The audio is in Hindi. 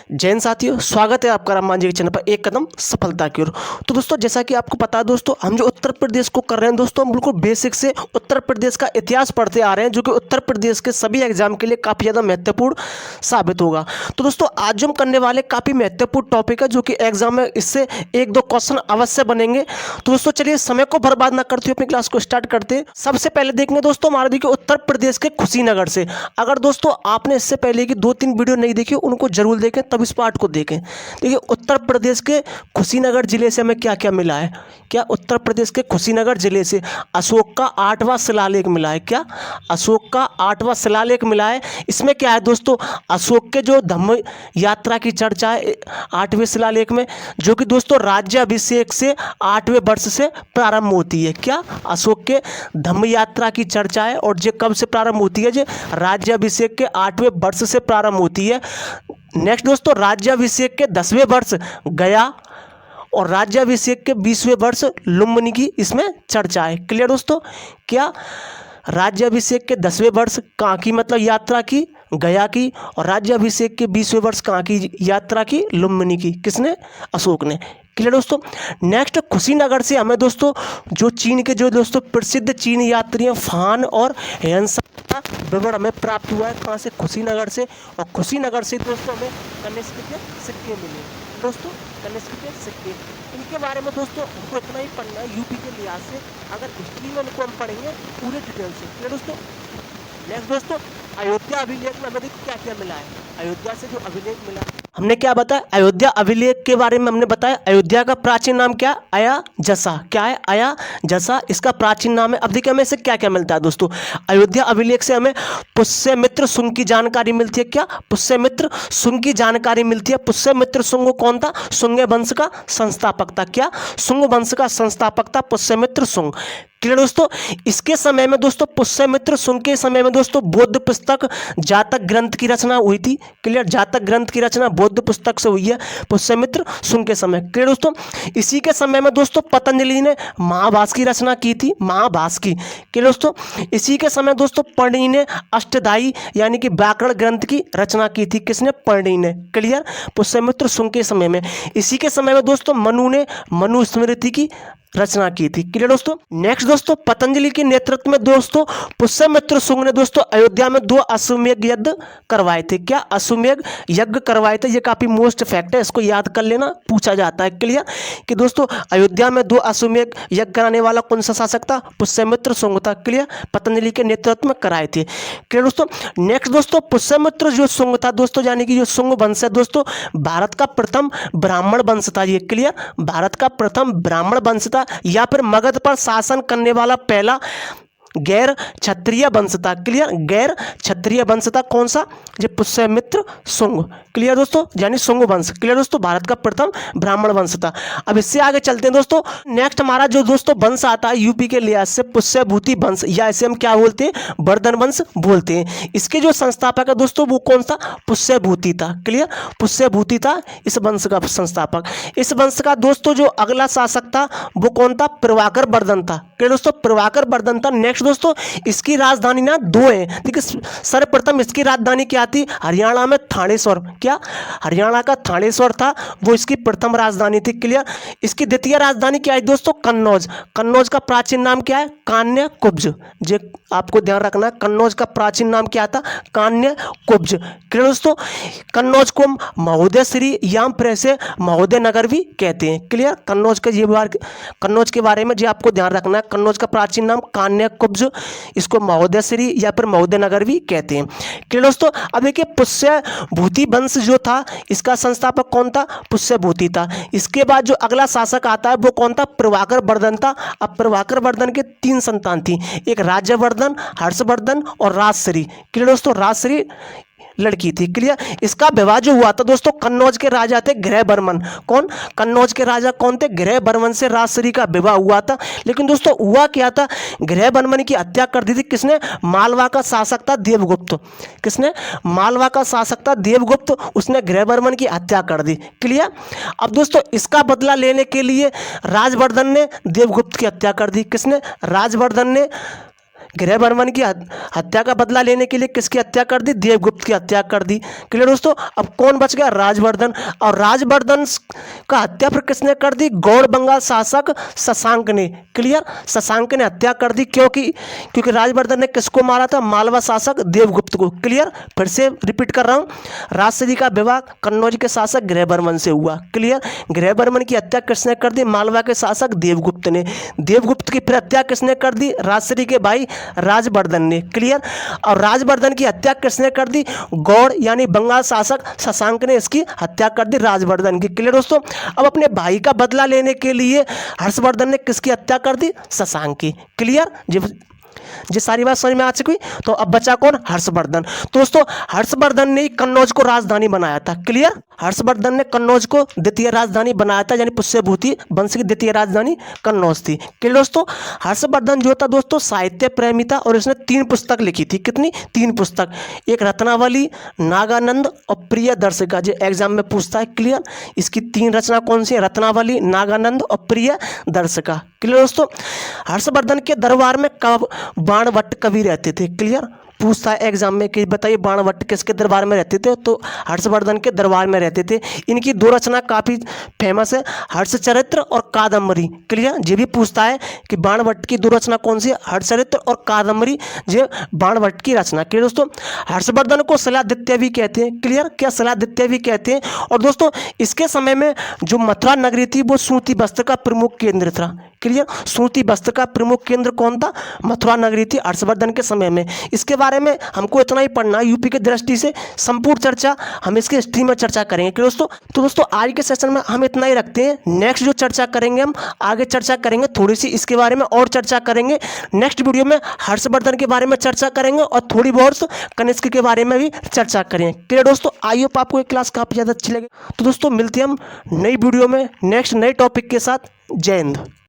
जय हिंद साथियों, स्वागत है आपका राम जी के चैनल पर एक कदम सफलता की ओर। तो दोस्तों, जैसा कि आपको पता है दोस्तों, हम जो उत्तर प्रदेश को कर रहे हैं दोस्तों, हम बिल्कुल बेसिक से उत्तर प्रदेश का इतिहास पढ़ते आ रहे हैं, जो कि उत्तर प्रदेश के सभी एग्जाम के लिए काफ़ी ज़्यादा महत्वपूर्ण साबित होगा। तो दोस्तों, आज जो हम करने वाले काफ़ी महत्वपूर्ण टॉपिक है, जो कि एग्जाम में इससे एक दो क्वेश्चन अवश्य बनेंगे। तो दोस्तों चलिए, समय को बर्बाद ना करते हुए अपनी क्लास को स्टार्ट करते हैं। सबसे पहले देखेंगे दोस्तों, हमारे देखिए उत्तर प्रदेश के कुशीनगर से। अगर दोस्तों आपने इससे पहले की 2-3 वीडियो नहीं देखी, उनको जरूर देखें, तब इस पार्ट को देखें। देखिए, उत्तर प्रदेश के कुशीनगर जिले से हमें क्या क्या मिला है। क्या उत्तर प्रदेश के कुशीनगर जिले से अशोक का 8वां शिलालेख मिला है। क्या अशोक का 8वां शिलालेख मिला है। इसमें क्या है दोस्तों, अशोक के जो धम्म यात्रा की चर्चा है 8वें शिलालेख में, जो कि दोस्तों राज्याभिषेक से 8वें वर्ष से प्रारंभ होती है। क्या अशोक के धम्म यात्रा की चर्चा है, और ये कब से प्रारंभ होती है। ये राज्याभिषेक के 8वें वर्ष से प्रारंभ होती है। नेक्स्ट दोस्तों, राज्याभिषेक के 10वें वर्ष गया और राज्याभिषेक के 20वें वर्ष लुम्बिनी की इसमें चर्चा है। क्लियर दोस्तों। क्या राज्याभिषेक के 10वें वर्ष कहाँ की मतलब यात्रा की, गया की, और राज्याभिषेक के 20वें वर्ष कहाँ की यात्रा की, लुम्बिनी की। किसने, अशोक ने। क्लियर दोस्तों। नेक्स्ट, कुशीनगर से हमें दोस्तों जो चीन के जो दोस्तों प्रसिद्ध चीन यात्री फान और हेयनसांग का विवरण हमें प्राप्त हुआ है। कहाँ से, कुशीनगर से। और कुशीनगर से दोस्तों हमें कनिष्क के सिक्के मिले दोस्तों, कनिष्क के सिक्के। इनके बारे में दोस्तों हमको इतना ही पढ़ना है यूपी के लिहाज से। अगर हिस्ट्री में इनको हम पढ़ेंगे पूरे डिटेल से। क्लियर दोस्तों। नेक्स्ट दोस्तों, अयोध्या अभिलेख में हमें देखो क्या क्या मिला है। अयोध्या से जो अभिलेख मिला, हमने क्या बताया, अयोध्या अभिलेख के बारे में हमने बताया। अयोध्या का प्राचीन नाम क्या, अया जसा। क्या है, अया जसा, इसका प्राचीन नाम है। अब देखिए हमें इससे क्या क्या मिलता है दोस्तों। अयोध्या अभिलेख से हमें पुष्यमित्र शुंग की जानकारी मिलती है। क्या, पुष्यमित्र शुंग की जानकारी मिलती है। पुष्यमित्र शुंग कौन था, शुंग वंश का संस्थापक था। क्या, शुंग वंश का संस्थापक था पुष्यमित्र शुंग। क्लियर दोस्तों। इसके समय में दोस्तों, पुष्यमित्र शुंग के समय में दोस्तों बौद्ध पुस्तक जातक ग्रंथ की रचना हुई थी। क्लियर, जातक ग्रंथ की रचना बौद्ध पुस्तक से हुई है पुष्यमित्र शुंग के समय। क्लियर दोस्तों। इसी के समय में दोस्तों पतंजलि ने महाभाष्य की रचना की थी, महाभाष्य की। क्लियर दोस्तों। इसी के समय दोस्तों पणि ने अष्टधाई यानी कि व्याकरण ग्रंथ की रचना की थी। किसने, पणि ने। क्लियर, पुष्यमित्र शुंग के समय में। इसी के समय में दोस्तों मनु ने मनुस्मृति की रचना की थी। क्लियर दोस्तों। नेक्स्ट दोस्तों, पतंजलि के नेतृत्व में दोस्तों पुष्यमित्र शुंग ने दोस्तों अयोध्या में 2 अश्वमेध यज्ञ करवाए थे। क्या, अश्वमेध यज्ञ करवाए थे। ये काफी मोस्ट फैक्ट है, इसको याद कर लेना, पूछा जाता है। क्लियर, कि दोस्तों अयोध्या में 2 अश्वमेध यज्ञ कराने वाला कौन सा शासक था, पुष्यमित्र शुंग था। क्लियर, पतंजलि के नेतृत्व में कराए थे। क्लियर दोस्तों। नेक्स्ट दोस्तों, पुष्यमित्र जो शुंग था दोस्तों, यानी कि जो शुंग वंश है दोस्तों, भारत का प्रथम ब्राह्मण वंश था। ये क्लियर, भारत का प्रथम ब्राह्मण वंश था, या फिर मगध पर शासन करने वाला पहला गैर क्षत्रिय वंश था। क्लियर, गैर क्षत्रिय वंश था। कौन सा, ये पुष्यमित्र शुंग। क्लियर दोस्तों, यानी शुंग वंश। क्लियर दोस्तों, भारत का प्रथम ब्राह्मण वंश था। अब इससे आगे चलते हैं दोस्तों। नेक्स्ट हमारा जो दोस्तों वंश आता है यूपी के लिहाज से, पुष्यभूति वंश, या इसे हम क्या बोलते हैं, वर्धन वंश बोलते हैं। इसके जो संस्थापक है दोस्तों वो कौन था, पुष्यभूति था। क्लियर, पुष्यभूति था इस वंश का संस्थापक। इस वंश का दोस्तों जो अगला शासक था वो कौन था, प्रभाकर वर्धन था। क्लियर दोस्तों, प्रभाकर वर्धन था। नेक्स्ट दोस्तों, इसकी राजधानी ना 2 है। देखिए, सर्वप्रथम इसकी राजधानी क्या थी, हरियाणा में थानेश्वर। क्या, हरियाणा का थानेश्वर था, वो इसकी प्रथम राजधानी थी। क्लियर, इसकी द्वितीय राजधानी क्या है दोस्तों, कन्नौज। कन्नौज का प्राचीन नाम क्या है, कान्यकुब्ज। जे आपको ध्यान रखना है, कन्नौज का प्राचीन नाम क्या था, कान्यकुब्ज। क्लियर दोस्तों, कन्नौज को महोदय श्री या फिर से महोदय नगर भी कहते हैं। क्लियर, कन्नौज का कन्नौज के बारे में जो आपको ध्यान रखना है, कन्नौज का प्राचीन नाम कान्यकुब्ज, इसको महोदय श्री या फिर महोदय नगर भी कहते हैं। क्लियर दोस्तों। अब देखिए, पुष्यभूति वंश जो था इसका संस्थापक कौन था, पुष्यभूति था। इसके बाद जो अगला शासक आता है वो कौन था, प्रभाकर वर्धन था। अब प्रभाकर वर्धन के 3 संतान थी, एक राज्यवर्धन, हर्षवर्धन और राजश्री। क्लियर दोस्तों, राजश्री लड़की थी। क्लियर, इसका विवाह जो हुआ था दोस्तों, कन्नौज के राजा थे गृह बर्मन। कौन, कन्नौज के राजा कौन थे, गृह बर्मन से राजश्री का विवाह हुआ था। लेकिन दोस्तों हुआ क्या था, गृह बर्मन की हत्या कर दी थी किसने, मालवा का शासक था देवगुप्त। किसने, मालवा का शासक था देवगुप्त, उसने गृह बर्मन की हत्या कर दी। क्लियर। अब दोस्तों इसका बदला लेने के लिए राजवर्धन ने देवगुप्त की हत्या कर दी। किसने, राजवर्धन ने गृहबर्मन की हत्या का बदला लेने के लिए किसकी हत्या कर दी? देवगुप्त की हत्या कर दी। क्लियर दोस्तों। अब कौन बच गया? राजवर्धन। और राजवर्धन का हत्या फिर किसने कर दी? गौड़ बंगाल शासक शशांक ने। क्लियर, शशांक ने हत्या कर दी क्योंकि राजवर्धन ने किसको मारा था? मालवा शासक देवगुप्त को। क्लियर, फिर से रिपीट कर रहा हूँ, राजश्री का विवाह कन्नौज के शासक गृहबर्मन से हुआ। क्लियर, गृहबर्मन की हत्या किसने कर दी? मालवा के शासक देवगुप्त ने। देवगुप्त की फिर हत्या किसने कर दी? राजश्री के भाई राजवर्धन ने। क्लियर, और राजवर्धन की हत्या किसने कर दी? गौड़ यानी बंगाल शासक शशांक ने इसकी हत्या कर दी राजवर्धन की। क्लियर दोस्तों। अब अपने भाई का बदला लेने के लिए हर्षवर्धन ने किसकी हत्या कर दी? शशांक की। क्लियर जी, सारी बात समझ में आ चुकी। तो अब बचा कौन? हर्षवर्धन। दोस्तों हर्षवर्धन ने कन्नौज को राजधानी बनाया था। क्लियर, हर्षवर्धन ने कन्नौज को द्वितीय राजधानी बनाया था, यानी पुष्यभूति वंश की द्वितीय राजधानी कन्नौज थी। क्लियर दोस्तों। हर्षवर्धन जो था दोस्तों साहित्य प्रेमी था और इसने 3 पुस्तक लिखी थी। कितनी? 3 पुस्तक। एक रत्नावली, नागानंद और प्रिय दर्शिका, जो एग्जाम में पूछता है। क्लियर, इसकी 3 रचना कौन सी है? रत्नावली, नागानंद और प्रिय दर्शिका। क्लियर दोस्तों। हर्षवर्धन के दरबार में बाणभट्ट कवि रहते थे। क्लियर, पूछता है एग्जाम में कि बताइए बाणभट्ट किसके दरबार में रहते थे? तो हर्षवर्धन के दरबार में रहते थे। इनकी 2 रचना काफ़ी फेमस है, हर्षचरित्र और कादम्बरी। क्लियर, ये भी पूछता है कि बाणभट्ट की 2 रचना कौन सी है? हर्षचरित्र और कादम्बरी, ये बाणभट्ट की रचना। क्लियर दोस्तों। हर्षवर्धन को शैलादित्य भी कहते हैं। क्लियर, क्या शैलादित्य भी कहते हैं। और दोस्तों इसके समय में जो मथुरा नगरी थी वो सूती वस्त्र का प्रमुख केंद्र था। क्लियर, सूती वस्त्र का प्रमुख केंद्र कौन था? मथुरा नगरी थी हर्षवर्धन के समय में। इसके बारे में हमको इतना ही पढ़ना है यूपी की दृष्टि से, संपूर्ण चर्चा हम इसके हिस्ट्री में चर्चा करेंगे। क्यों दोस्तों? तो दोस्तों आज के सेशन में हम इतना ही रखते हैं। नेक्स्ट जो चर्चा करेंगे हम आगे चर्चा करेंगे, थोड़ी सी इसके बारे में और चर्चा करेंगे। नेक्स्ट वीडियो में हर्षवर्धन के बारे में चर्चा करेंगे और थोड़ी बहुत कनिष्क के बारे में भी चर्चा करेंगे। क्लियर दोस्तों, आई होप आपको ये क्लास काफ़ी ज़्यादा अच्छी लगे। तो दोस्तों मिलते हैं हम नई वीडियो में नेक्स्ट नए टॉपिक के साथ। जय हिंद।